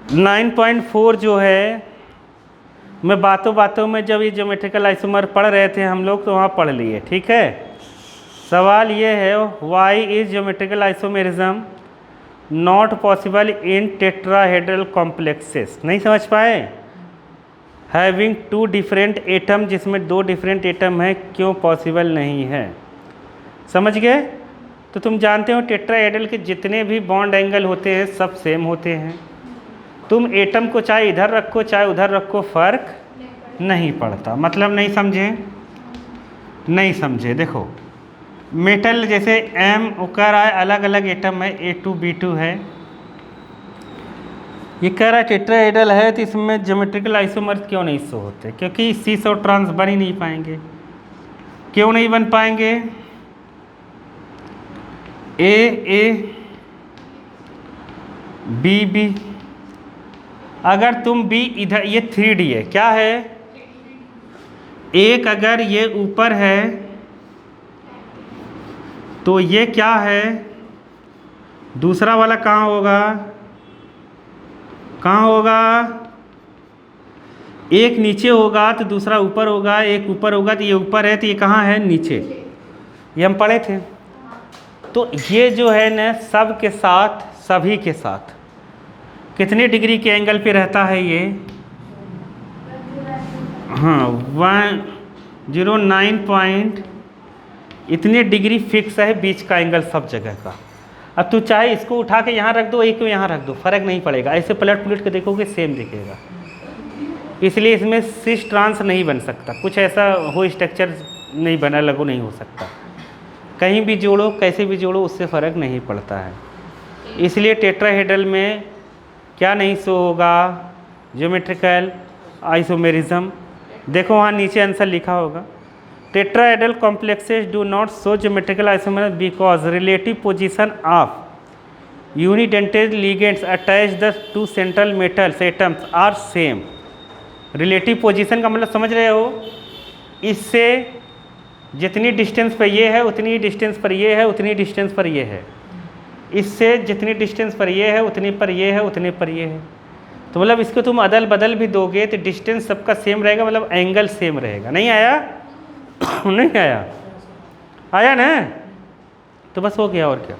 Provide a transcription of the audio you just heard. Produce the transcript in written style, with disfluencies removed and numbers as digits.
9.4 जो है, मैं बातों बातों में जब ये ज्योमेट्रिकल आइसोमर पढ़ रहे थे हम लोग तो वहाँ पढ़ लिए, ठीक है। सवाल ये है, why is geometrical isomerism not possible in tetrahedral complexes. नहीं समझ पाए? हैविंग टू डिफरेंट एटम, जिसमें दो डिफरेंट एटम है, क्यों पॉसिबल नहीं है? समझ गए? तो तुम जानते हो टेट्राहेड्रल के जितने भी बॉन्ड एंगल होते हैं सब सेम होते हैं। तुम एटम को चाहे इधर रखो चाहे उधर रखो, फर्क नहीं पड़ता। मतलब नहीं समझे? नहीं समझे? देखो मेटल जैसे एम कह रहा है अलग अलग एटम है, A2 B2 है, ये कह रहा है टेट्राहेड्रल है, तो इसमें ज्योमेट्रिकल आइसोमर्स क्यों नहीं शो होते? क्योंकि सीस और ट्रांस बन ही नहीं पाएंगे। क्यों नहीं बन पाएंगे? ए बी बी, अगर तुम बी इधर, ये 3D है, क्या है? एक अगर ये ऊपर है तो ये क्या है? दूसरा वाला कहाँ होगा? कहाँ होगा? एक नीचे होगा तो दूसरा ऊपर होगा, एक ऊपर होगा तो ये ऊपर है, तो ये कहाँ है? नीचे। ये हम पढ़े थे। तो ये जो है ना सब के साथ, सभी के साथ कितने डिग्री के एंगल पे रहता है ये? हाँ 109 पॉइंट इतने डिग्री फिक्स है बीच का एंगल सब जगह का। अब तू चाहे इसको उठा के यहाँ रख दो, एक को यहाँ रख दो, फर्क नहीं पड़ेगा। ऐसे पलट पुलट के देखोगे सेम दिखेगा। इसलिए इसमें सिस ट्रांस नहीं बन सकता, कुछ ऐसा हो स्ट्रक्चर नहीं बना, लगो नहीं हो सकता। कहीं भी जोड़ो कैसे भी जोड़ो उससे फ़र्क नहीं पड़ता है। इसलिए टेट्राहेड्रल में क्या नहीं शो होगा? Geometrical isomerism. देखो वहाँ नीचे आंसर लिखा होगा, tetrahedral complexes do not show geometrical isomerism because relative position of unidentate ligands attached to central metals atoms are same. Relative position का मतलब समझ रहे हो? इससे जितनी डिस्टेंस पर ये है उतनी डिस्टेंस पर ये है, उतनी डिस्टेंस पर ये है। इससे जितनी डिस्टेंस पर ये है उतनी पर ये है, उतने पर ये है। तो मतलब इसको तुम अदल बदल भी दोगे तो डिस्टेंस सबका सेम रहेगा, मतलब एंगल सेम रहेगा। नहीं आया? नहीं आया? आया ना? तो बस हो गया, और क्या।